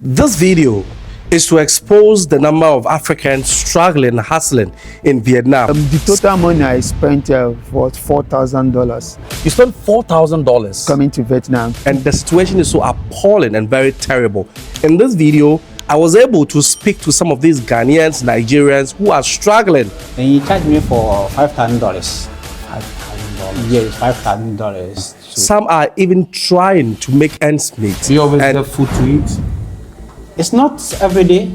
This video is to expose the number of Africans struggling, hustling in Vietnam. The total money I spent was $4,000 You spent $4,000 coming to Vietnam. and the situation is so appalling and very terrible. In this video, I was able to speak to some of these Ghanaians, Nigerians who are struggling. And he charged me for $5,000. $5,000. Yes, $5,000. Some are even trying to make ends meet. Do you always get food to eat? It's not every day.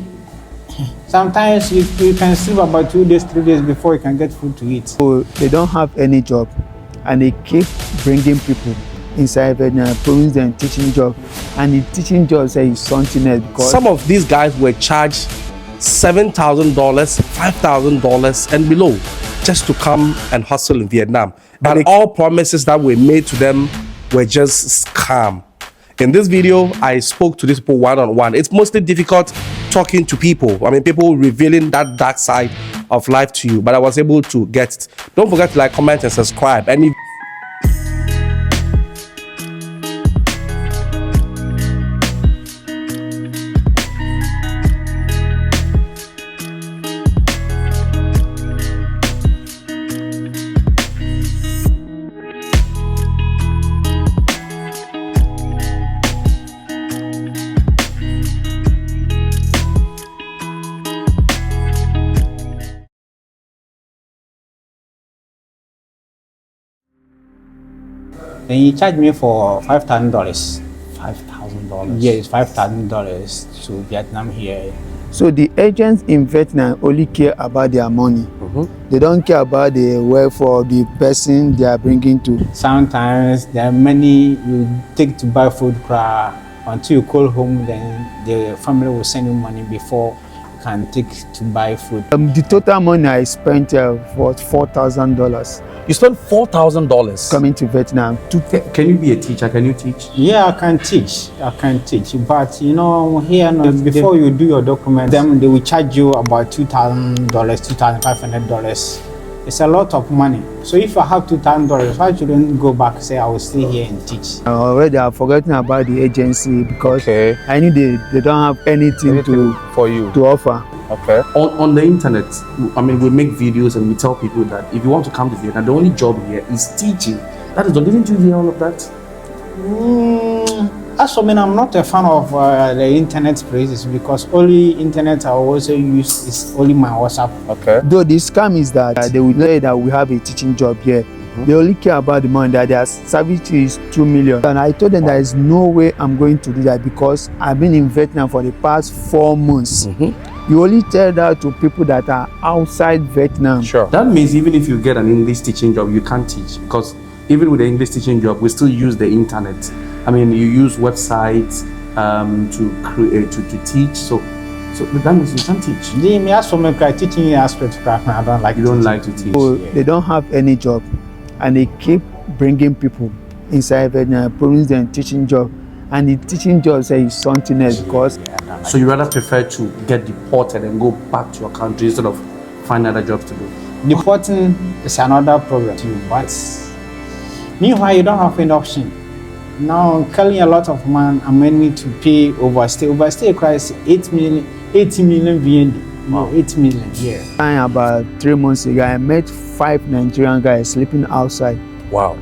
Sometimes you can sleep about 2 days, 3 days before you can get food to eat. So they don't have any job and they keep bringing people inside Vietnam, promising them teaching job. And the teaching job is something else because Some of these guys were charged $7,000, $5,000 and below just to come and hustle in Vietnam. And all promises that were made to them were just scam. In this video, I spoke to these people one-on-one. It's mostly difficult talking to people. I mean, people revealing that dark side of life to you, but I was able to get it. Don't forget to like, comment, and subscribe. And if And he charged me for $5,000. $5,000. Yes, $5,000 to Vietnam here. so the agents in Vietnam only care about their money. They don't care about the welfare of the person they are bringing to. Sometimes there are many you take to buy food until you call home, then the family will send you money before you can take to buy food. The total money I spent was $4,000 you spent $4,000 coming to Vietnam. Can you be a teacher? Can you teach? Yeah, I can teach. But you know, here before you do your document, then they will charge you about $2,000, $2,500. It's a lot of money. So if I have $2,000, why shouldn't go back and say I will stay here and teach? Already I've forgotten about the agency because Okay. I knew they don't have anything for you. to offer. Okay. On the internet, I mean, we make videos and we tell people that if you want to come to Vietnam, the only job here is teaching. That is, didn't you hear all of that? As for me, I'm not a fan of the internet places because only internet I also use is only my WhatsApp. Okay. Though the scam is that they will say that we have a teaching job here. They only care about the money, that their service is $2 million. And I told them there is no way I'm going to do that because I've been in Vietnam for the past 4 months. You only tell that to people that are outside Vietnam. Sure. That means even if you get an English teaching job, you can't teach, because even with the English teaching job, we still use the internet. I mean, you use websites to teach. So that means you can't teach. Me, as for me, teaching aspect, I don't like. You don't like to teach. So they don't have any job and they keep bringing people inside Vietnam, promising them teaching job. And the teaching job is something else because So you rather prefer to get deported and go back to your country instead of find other jobs to do? Deporting is another problem too, but meanwhile, you don't have any option. Now, calling a lot of money to pay overstay. Overstay price 80 million VND. Wow. 8 million, yeah. about 3 months ago, I met 5 Nigerian guys sleeping outside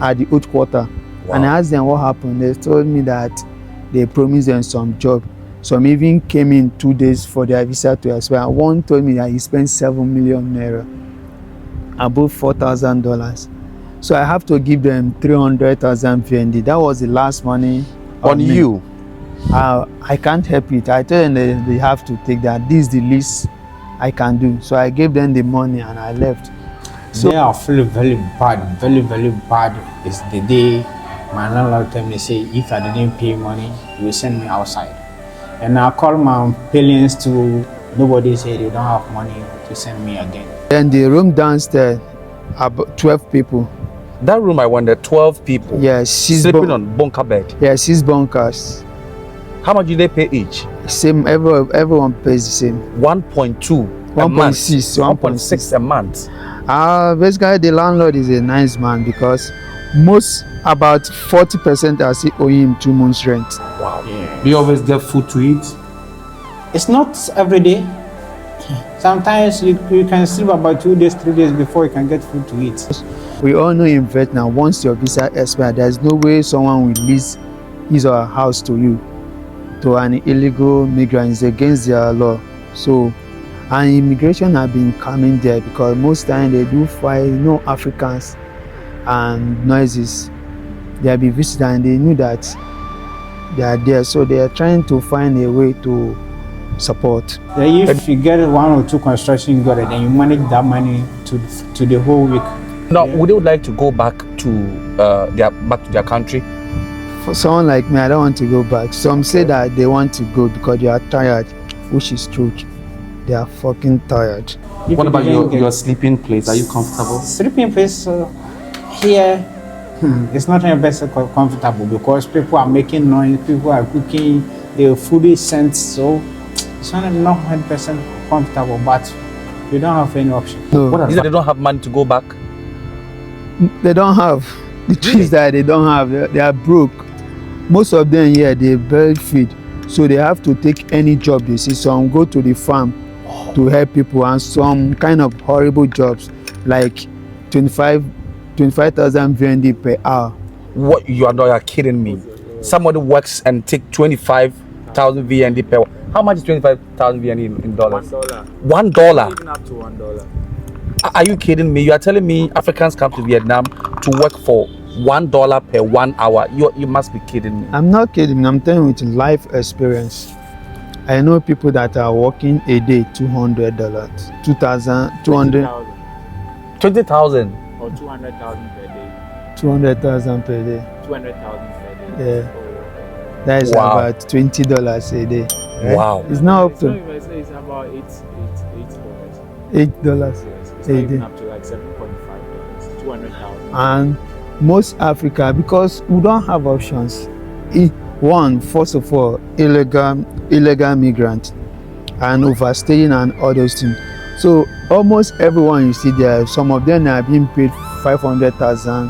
at the old quarter. And I asked them what happened. They told me that they promised them some job. Some even came in 2 days for their visa to expire. One told me that he spent 7 million naira, above $4,000. So I have to give them 300,000 VND. That was the last money On me. you. I can't help it. I told them that they have to take that. This is the least I can do. So I gave them the money and I left. So they are feeling very bad, very, very bad. It's the day my landlord told me, say, if I didn't pay money, he will send me outside. And I called my parents to, nobody said they don't have money to send me again. Then the room downstairs, about 12 people. That room I went there, 12 people. Yeah, sleeping on bunker bed. Yeah, 6 bunkers. How much do they pay each? Same, everyone pays the same. 1.2. 1.6. 1.6 a month. Basically, the landlord is a nice man because about 40% are still owing him 2 months rent. Wow. Do you always get food to eat? It's not every day. Sometimes you can sleep about 2 days, 3 days before you can get food to eat. We all know in Vietnam, once your visa expires, there's no way someone will lease his or her house to you, to an illegal migrant. It's against their law. So, and immigration have been coming there because most time they do find Africans and noises. They have been visiting and they knew that they are there. So they are trying to find a way to support. If you get 1 or 2 construction got it, then you manage that money to the whole week. Now, would they like to go back to their country? For someone like me, I don't want to go back. Some say that they want to go because they are tired, which is true. They are fucking tired. What about your sleeping place? Are you comfortable? Sleeping place here, it's not 100% comfortable because people are making noise, people are cooking, the food is sent, so it's not 100% comfortable, but you don't have any option. No. Is that they don't have money to go back? They don't have. The truth is that they don't have. They are broke. Most of them here, they barely feed. So they have to take any job they see. Some go to the farm to help people, and some kind of horrible jobs like 25,000 VND per hour. What, you are kidding me? Somebody works and take 25,000 VND per hour. How much is 25,000 VND in dollars? $1. $1? Even up to $1. Are you kidding me? You are telling me Africans come to Vietnam to work for $1 per 1 hour? You must be kidding me. I'm not kidding. I'm telling you with life experience. I know people that are working a day $200, 2,000, 200, 20,000 or 200,000 per day. 200,000 per day. 200,000 per day. Yeah. That is Wow. about $20 a day. Wow. It's not up It's not to even, it's about $8. $8 It's a not even day. up to like $7.5. 200,000. And most Africa, because we don't have options. One, first of all, illegal migrant and overstaying and all those things. So almost everyone you see there, some of them are being paid 500,000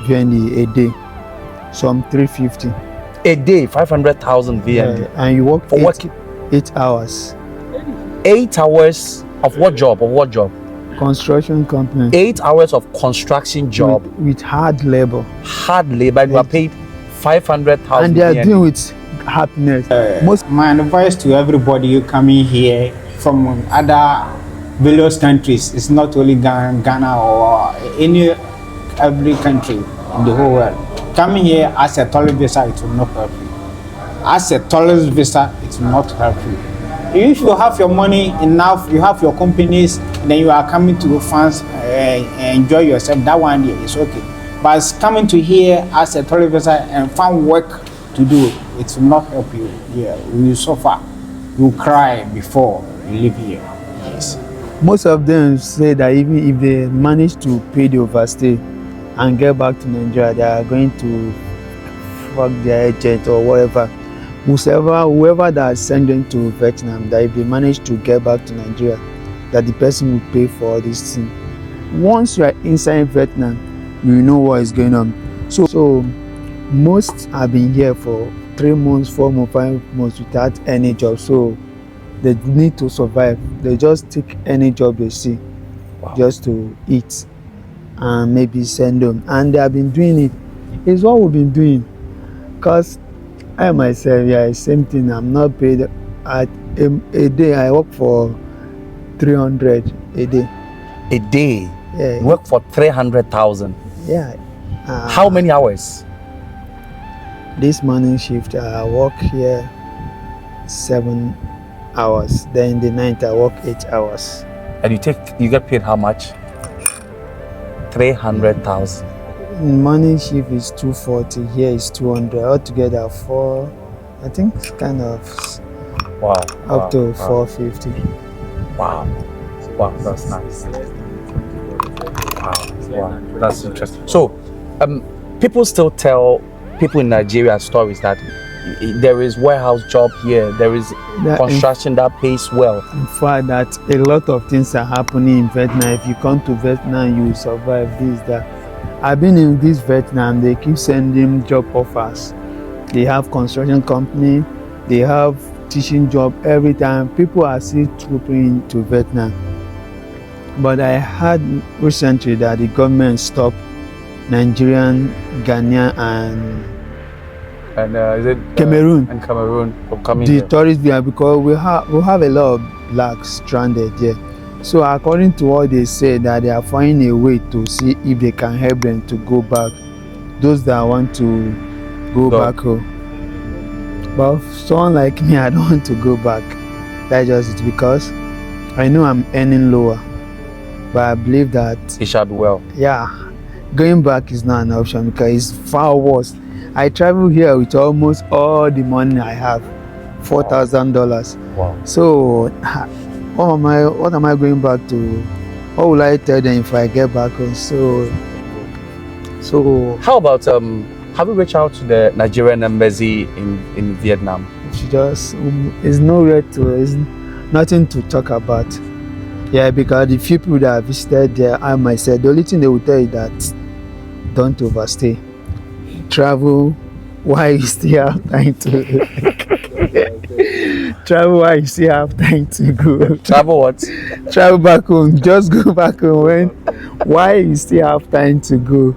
VND a day, some 350. A day, 500,000 VND. And you work For working 8 hours. 8 hours of what job? Of what job? Construction company 8 hours of construction job, with hard labor, hard labor, and you are paid 500,000 and they are VND. doing with happiness. My advice to everybody coming here from other various countries, it's not only Ghana or every country in the whole world. Coming here as a tourist visa, it will not help you. As a tourist visa, it will not help you. If you have your money enough, you have your companies, then you are coming to France and enjoy yourself, that one year is okay. But it's coming to here as a tourist visa and find work to do, it will not help you. Yeah, you will suffer. You will cry before you leave here. Yes. Most of them say that even if they manage to pay the overstay and get back to Nigeria, they are going to fuck their agent or whatever. Whoever that send them to Vietnam, that if they manage to get back to Nigeria, that the person will pay for all this thing. Once you are inside Vietnam, you know what is going on. So most have been here for 3 months, 4 months, 5 months without any job. So they need to survive. They just take any job they see, just to eat and maybe send them. And they have been doing it. It's what we've been doing. Because I myself, yeah, same thing. I'm not paid at a day. I work for 300 a day. A day? Yeah. You work for 300,000. Yeah. How many hours? This morning shift, I work here 7 hours. Then in the night, I work 8 hours. And you get paid how much? 300,000. Morning shift is 240. Here is 200. Altogether, I think it's kind of up to 450. Wow. Wow, that's nice. Wow, that's interesting. So, people still tell people in Nigeria stories that there is warehouse job here, there is construction that pays well. In fact, that a lot of things are happening in Vietnam. If you come to Vietnam, you will survive this, that. I've been in this Vietnam, they keep sending job offers. They have construction company, they have teaching job every time. People are still trooping to Vietnam. But I heard recently that the government stopped Nigerian, Ghanaian, and is it Cameroon and Cameroon from coming the here? tourist visa, because we have a lot of blacks stranded here. So according to what they say, that they are finding a way to see if they can help them to go back, those that want to go back home. But someone like me, I don't want to go back. That's just it, because I know I'm earning lower, but I believe that It shall be well. yeah, going back is not an option, because it's far worse. I travel here with almost all the money I have, $4,000. Wow. So what am I going back to? What will I tell them if I get back home? So How about have you reached out to the Nigerian embassy in Vietnam? it's nothing to talk about. Yeah, because the few people that I visited there, I myself, the only thing they will tell you that don't overstay. Travel while you still have time to travel while you still have time to go. Travel what? Travel back home. Just go back home while you still have time to go.